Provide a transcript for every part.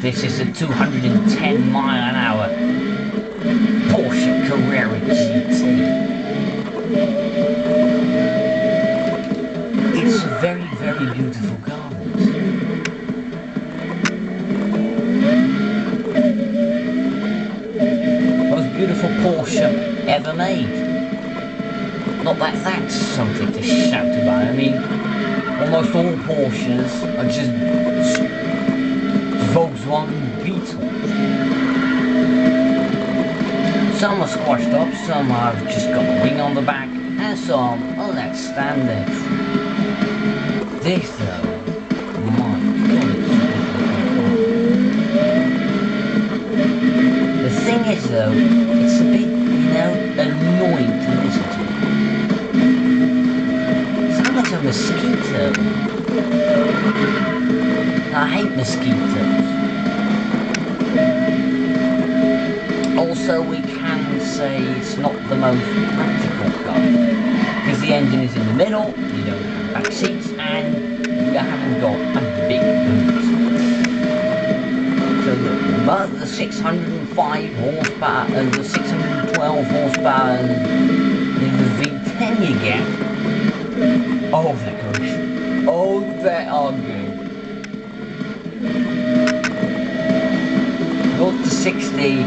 This is a 210 mile an hour Porsche Carrera GT. It's a very, very beautiful car. Most beautiful Porsche ever made. Not that that's something to shout about. I mean, almost all Porsches are just Volkswagen Beetles. Some are squashed up, some have just got a wing on the back, and some are less standard. This though, my god, the thing is though, it's a bit, annoying to listen to. It sounds like a mosquito. I hate mosquitoes. Also, we can say it's not the most practical car, because the engine is in the middle, you don't have back seats, and you haven't got a big boot. So, but the 605 horsepower and the 612 horsepower in the V10 you get, oh, they're good. Oh, they are good. 0 to 60,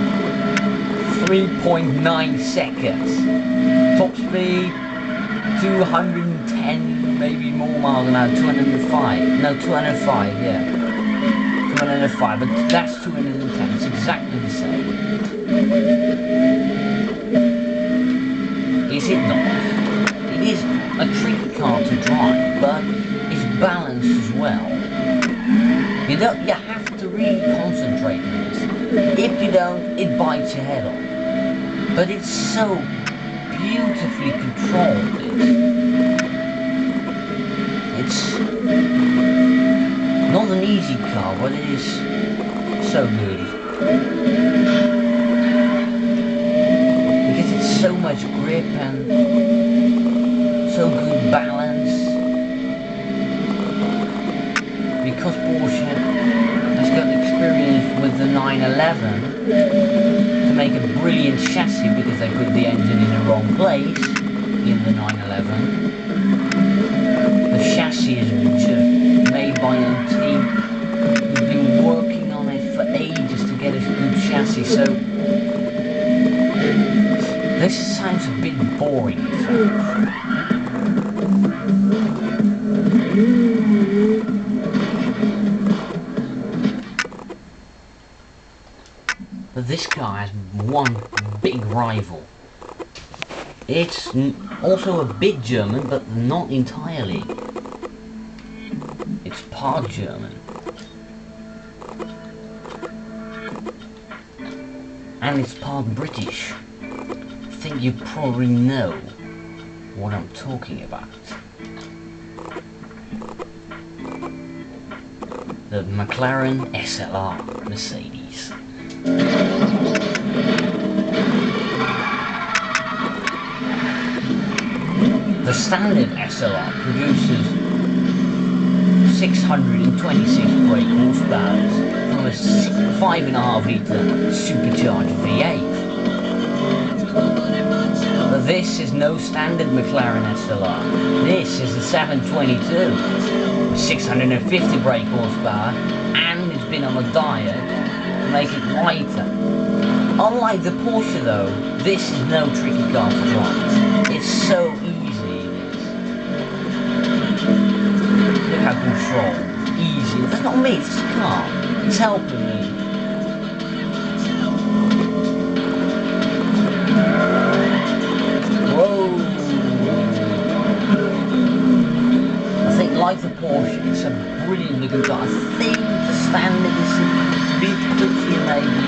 3.9 seconds. Top speed, 210, maybe more miles an hour, 205. No, 205, yeah. 205, but that's 210. It's exactly the same. Is it not? It is a tricky car to drive, but it's balanced as well. You have to really concentrate on this. If you don't, it bites your head off. But it's so beautifully controlled. It's not an easy car, but it is so good. Because it's so much grip and so good balance. Because Porsche has got experience with the 911 to make a brilliant chassis, because they put the engine in the wrong place in the 911. The chassis is just made by a team who's been working on it for ages to get a good chassis, so this sounds a bit boring. But this car has one big rival. It's also a bit German, but not entirely. It's part German. And it's part British. I think you probably know what I'm talking about. The Mclaren SLR Mercedes. The standard SLR produces 626 brake horsepower from a 5.5 litre supercharged V8. But this is no standard Mclaren SLR. This is the 722 with 650 brake horsepower, and it's been on a diet to make it lighter. Unlike the Porsche though, this is no tricky car to drive. It's so easy. Look how controlled, easy. That's not me, it's the car. It's helping me. Whoa! I think like the Porsche, it's a brilliant looking car. I think the standard is a bit prettier maybe,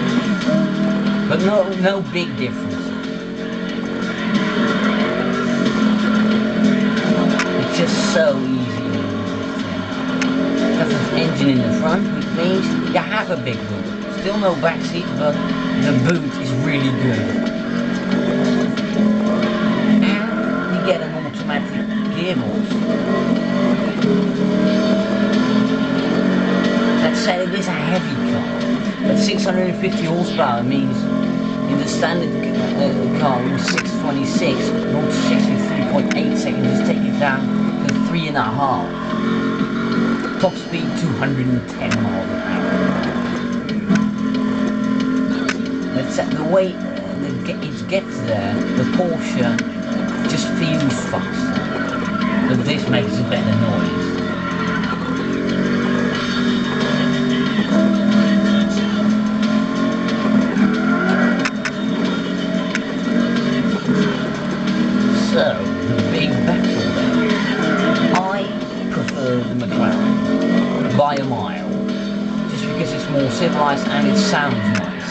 but no big difference. It's just so easy. Has an engine in the front, which means you have a big boot. Still no back seat, but the boot is really good. And you get an automatic gearbox. Let's say it is a heavy car. 650 horsepower means in the standard car with 626, 0 to 60 3.8 seconds, just take it down to 3.5. Top speed 210 miles an hour. That's the way it gets there. The Porsche just feels faster, but this makes a better noise. So, the big battle there. I prefer the McLaren by a mile, just because it's more civilized and it sounds nice.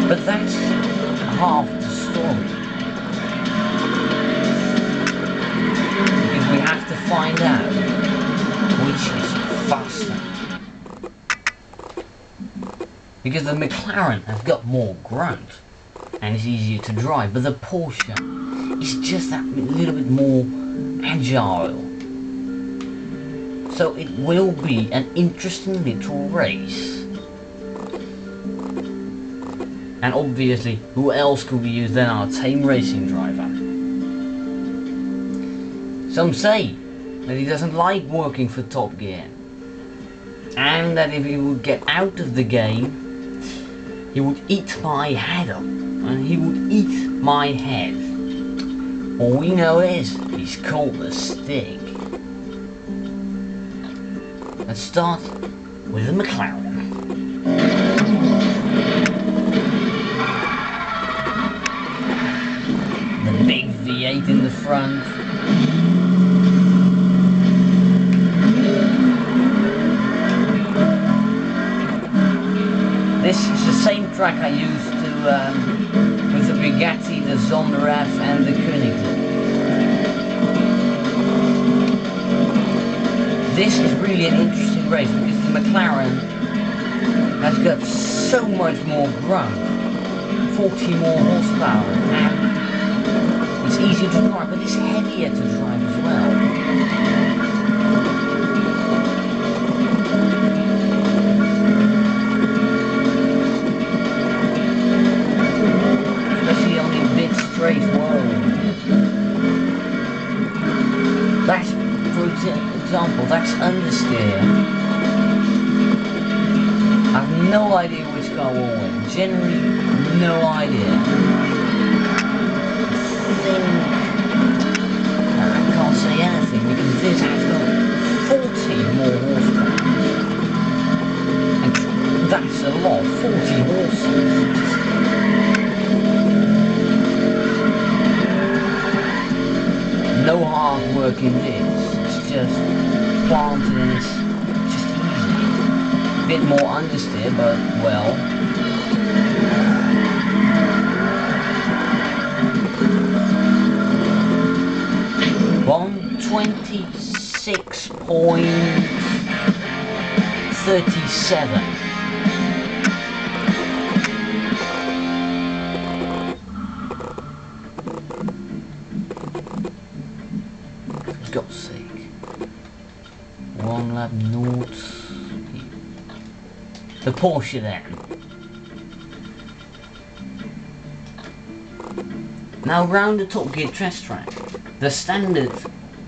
But that's half the story. Because we have to find out which is faster. Because the McLaren has got more grunt and it's easier to drive, but the Porsche is just that little bit more agile. So it will be an interesting little race. And obviously, who else could we use than our tame racing driver? Some say that he doesn't like working for Top Gear, and that if he would get out of the game, he would eat my head up, and he would eat my head. All we know is, he's called the Stick. Let's start with the McLaren. The big V8 in the front. This is the same track I used to with the Bugatti, the Zonderaf and the Koenigsegg. This is really an interesting race because the McLaren has got so much more grunt, 40 more horsepower, and it's easier to drive, but it's heavier to drive as well. That's, for example, that's understeer. I have no idea which car will win. Generally, no idea. I can't say anything because this has got 40 more horsepower. And that's a lot, 40 horses. No hard work in this, it's just planted and it's just easy. A bit more understeer, but well. $126.37. God's sake. One lap north. The Porsche then. Now round the Top Gear test track, the standard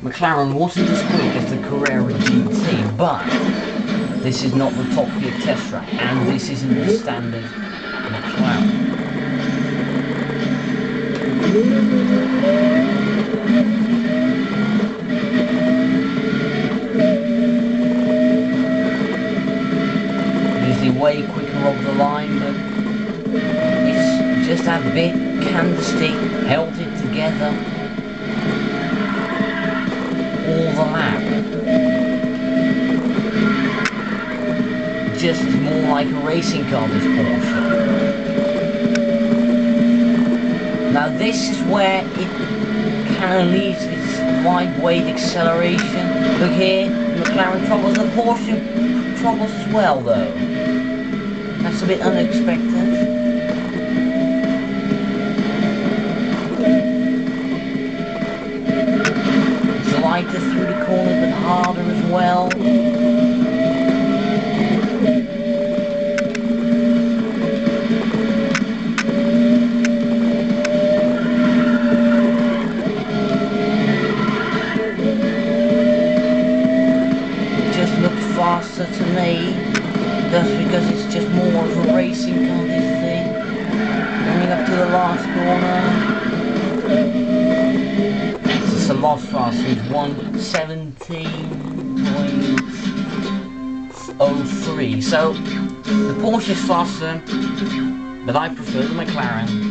McLaren wasn't as quick as the Carrera GT, but this is not the Top Gear test track, and this isn't the standard McLaren. Way quicker off the line, but it's just that bit candlestick held it together all the lap. Just more like a racing car, this Porsche. Now this is where it kind of leaves its wide weight acceleration. Look here, the McLaren troubles, the Porsche troubles as well though. That's a bit unexpected. It's lighter through the corner but harder as well. to me, just because it's just more of a racing car, this thing. Coming up to the last corner. It's a lot faster, it's 117.03. So the Porsche is faster, but I prefer the McLaren.